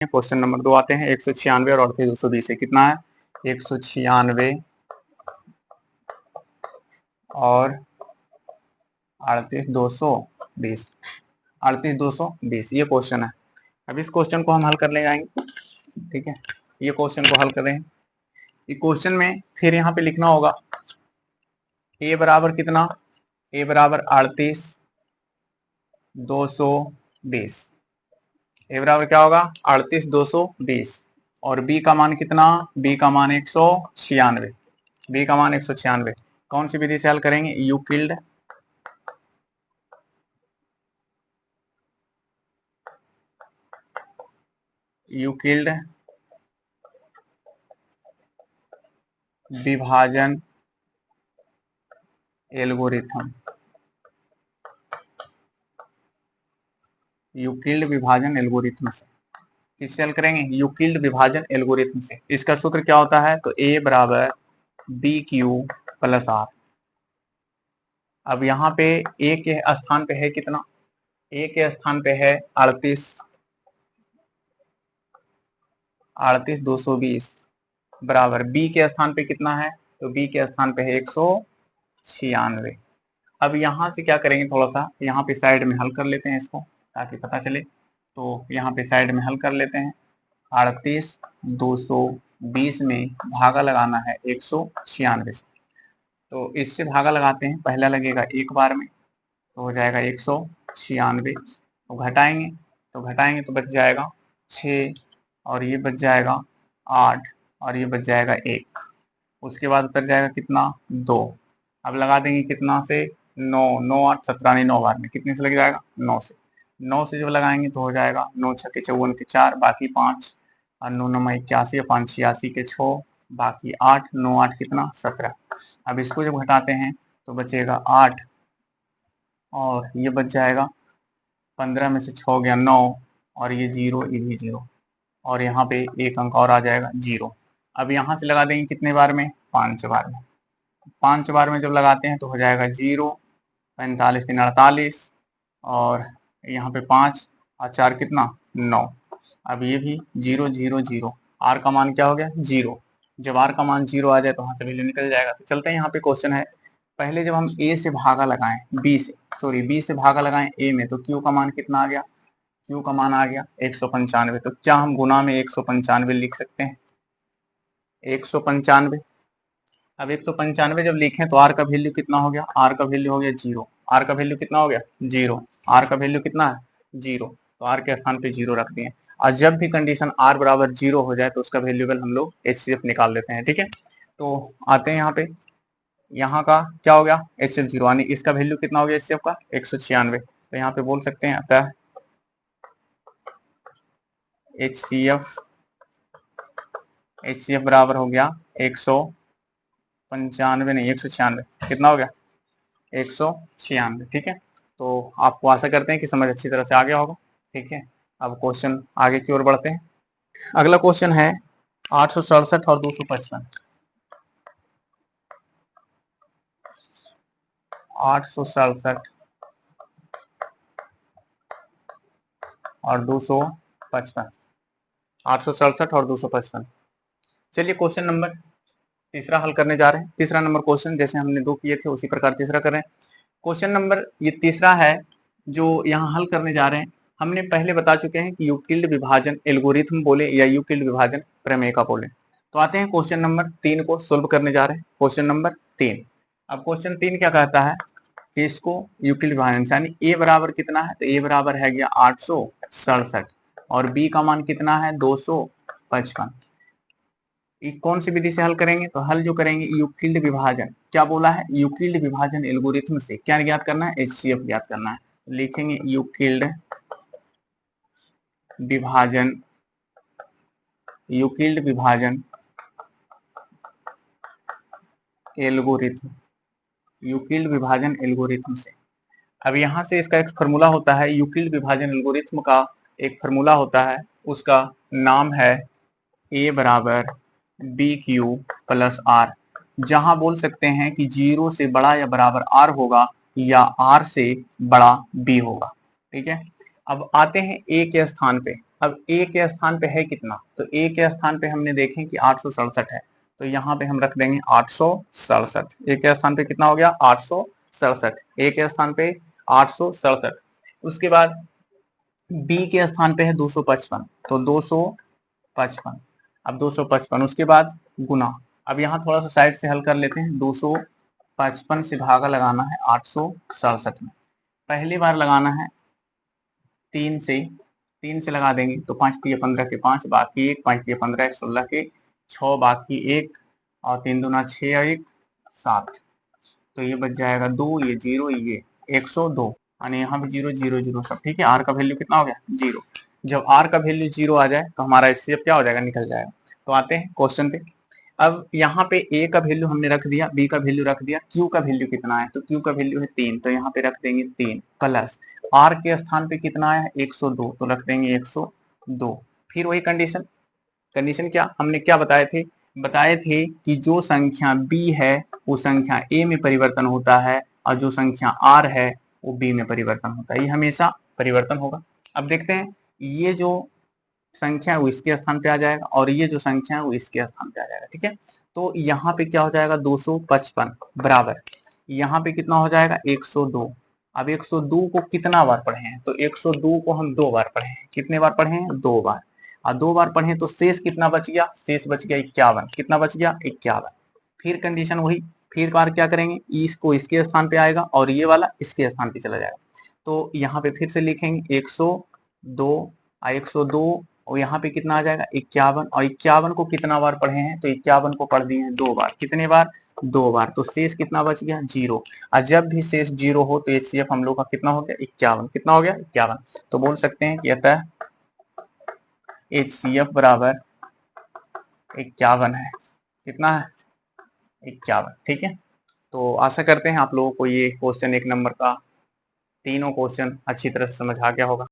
Question number 2 आते हैं। 196 और 38,220 है, कितना है? 196 और 38,220, 38,220 ये क्वेश्चन है। अब इस क्वेश्चन को हम हल कर ले जाएंगे, ठीक है। ये क्वेश्चन को हल कर रहे हैं। ये क्वेश्चन में फिर यहाँ पे लिखना होगा a बराबर कितना, a बराबर 38,220, a बराबर क्या होगा 38,220 और b का मान कितना, b का मान 196, b का मान 196। कौन सी विधि से हल करेंगे? यूक्लिड विभाजन एल्गोरिथम, यूक्लिड विभाजन एल्गोरिथम से। किससे हल करेंगे? यूक्लिड विभाजन एल्गोरिथम से। इसका सूत्र क्या होता है? तो a बराबर बी क्यू प्लस आर। अब यहाँ पे a के स्थान पे है कितना? a के स्थान पे है 38,220 बराबर b के स्थान पे कितना है? तो b के स्थान पे है 196। अब यहाँ से क्या करेंगे, थोड़ा सा यहाँ पे साइड में हल कर लेते हैं इसको ताकि पता चले। तो यहाँ पे साइड में हल कर लेते हैं। 38,220 में भागा लगाना है 196 से, तो इससे भागा लगाते हैं। पहला लगेगा एक बार में, तो हो जाएगा 196। तो घटाएंगे तो बच जाएगा 6 और ये बच जाएगा 8 और ये बच जाएगा 1। उसके बाद उतर जाएगा कितना, 2। अब लगा देंगे कितना से, 9, 9 8 17, 9 बार में कितने से लग जाएगा, 9 से। 9 से जब लगाएंगे तो हो जाएगा 9 छक्के 54 के 4, बाकी 5 और 9 9 81 और 5 86 के 6, बाकी 8, 9 8 कितना, 17। अब इसको जब घटाते हैं तो बचेगा 8 और ये बच जाएगा 15 में से 6 गया 9 और ये 0, ये भी 0 और यहाँ पे एक अंक और आ जाएगा 0। अब यहाँ से लगा देंगे कितने बार में, 5 बार में। 5 बार में जब लगाते हैं तो हो जाएगा 0, 45 3 48 और यहाँ पे 5 और 4 कितना, 9। अब ये भी 0 0 0, आर का मान क्या हो गया, 0। जब आर का मान 0 आ जाए तो वहां से वैल्यू निकल जाएगा। तो चलते हैं, यहाँ पे क्वेश्चन है। पहले जब हम ए से भागा लगाएं, बी से भागा लगाएं ए में, तो क्यू का मान कितना आ गया, क्यू का मान आ गया 195। तो क्या हम गुना में 195 लिख सकते हैं, 195। अब 195 जब लिखें तो आर का वैल्यू कितना हो गया, आर का वैल्यू हो गया 0। आर का वैल्यू कितना हो गया, 0। आर का वैल्यू कितना है, 0। तो आर के स्थान पे 0 रख दिए। और जब भी कंडीशन आर बराबर 0 हो जाए तो उसका वैल्यूबल हम लोग HCF निकाल लेते हैं, ठीक है। तो आते हैं यहाँ पे, यहाँ का क्या हो गया, HCF 0, यानी इसका वैल्यू कितना हो गया HCF का, 196। तो यहाँ पे बोल सकते हैं अतः HCF बराबर हो गया 195 नहीं 196, कितना हो गया, 196, ठीक है। तो आपको आशा करते हैं कि समझ अच्छी तरह से आ गया होगा, ठीक है। अब क्वेश्चन आगे की ओर बढ़ते हैं। अगला क्वेश्चन है 867 और 255। 867 और 255, 867 और 255। चलिए क्वेश्चन नंबर तीसरा हल करने जा रहे हैं। तीसरा नंबर क्वेश्चन, जैसे हमने 2 किए थे उसी प्रकार तीसरा कर रहे हैं। क्वेश्चन नंबर ये तीसरा है जो यहाँ हल करने जा रहे हैं। हमने पहले बता चुके हैं कि यूक्लिड विभाजन एल्गोरिथम बोले या यूक्लिड विभाजन प्रमेय का बोले। तो आते हैं क्वेश्चन नंबर 3 को सोल्व करने जा रहे हैं। Question number 3। अब क्वेश्चन 3 क्या कहता है कि इसको यूक्लिड विभाजन, यानी ए बराबर कितना है, तो ए बराबर है गया 867 और बी का मान कितना है 255। कौन सी विधि से हल करेंगे, तो हल जो करेंगे यूक्लिड विभाजन, क्या बोला है, यूक्लिड विभाजन एल्गोरिथम से क्या ज्ञात करना है, HCF ज्ञात करना है। लिखेंगे यूक्लिड विभाजन, यूक्लिड विभाजन एल्गोरिथम, यूक्लिड विभाजन एल्गोरिथम से। अब यहाँ से इसका एक फार्मूला होता है, यूक्लिड विभाजन एल्गोरिथम का एक फार्मूला होता है, उसका नाम है A बराबर बी क्यू प्लस आर, जहां बोल सकते हैं कि 0 से बड़ा या बराबर R होगा या R से बड़ा B होगा, ठीक है। अब आते हैं A के स्थान पे, अब ए के स्थान पे है कितना, तो ए के स्थान पे हमने देखें कि 867 है, तो यहाँ पे हम रख देंगे 867। ए के स्थान पे कितना हो गया 867, ए के स्थान पे 867। उसके बाद बी के स्थान पे है 255, तो 255, अब 255 उसके बाद गुना। अब यहाँ थोड़ा सा साइड से हल कर लेते हैं, 255 से भागा लगाना है 867 में। पहली बार लगाना है 3 से लगा देंगे तो 5 तिया 15 के 5, बाकी 1, 5 तिया 15 1, 16 के 6, बाकी 1 और 3 दूना 6 और 1 7, तो ये बच जाएगा 2, ये 0, ये 102, यानी यहाँ भी 0 0 0 सब ठीक है। आर का वैल्यू कितना हो गया 0। जब आर का वैल्यू 0 आ जाए तो हमारा एचसीएफ क्या हो जाएगा, निकल जाएगा। तो आते हैं क्वेश्चन पे। अब यहाँ पे ए का वैल्यू हमने रख दिया, बी का वैल्यू रख दिया, क्यू का वैल्यू कितना है, तो क्यू का वैल्यू है 3, तो यहाँ पे रख देंगे 3 प्लस आर के स्थान पे कितना है 102, तो रख देंगे 102। फिर वही कंडीशन, कंडीशन क्या हमने क्या बताए थे कि जो संख्या बी है वो संख्या ए में परिवर्तन होता है और जो संख्या आर है वो बी में परिवर्तन होता है, ये हमेशा परिवर्तन होगा। अब देखते हैं, ये जो संख्या है वो इसके स्थान पे आ जाएगा और ये जो संख्या है वो इसके स्थान पे आ जाएगा, ठीक है। तो यहाँ पे क्या हो जाएगा 255 बराबर, यहाँ पे कितना हो जाएगा 102। अब 102 को कितना बार पढ़े हैं, तो 102 को हम 2 बार पढ़े हैं। कितने बार पढ़े हैं 2 बार, और 2 बार पढ़े तो शेष कितना बच गया, शेष बच गया 51। कितना बच गया 51। फिर कंडीशन वही, फिर बार क्या करेंगे, इसको इसके स्थान पे आएगा और ये वाला इसके स्थान पे चला जाएगा। तो यहाँ पे फिर से लिखेंगे 102 और 102 और यहाँ पे कितना आ जाएगा 51, और 51 को कितना बार पढ़े हैं, तो 51 को पढ़ दिए हैं 2 बार। कितने बार 2 बार, तो शेष कितना बच गया 0। और जब भी शेष 0 हो तो एचसीएफ हम लोग का कितना हो गया 51। कितना हो गया 51। तो बोल सकते हैं कि अतः एचसीएफ बराबर 51 है। कितना है 51, ठीक है। तो आशा करते हैं आप लोगों को ये क्वेश्चन 1 नंबर का तीनों क्वेश्चन अच्छी तरह से समझ आ गया होगा।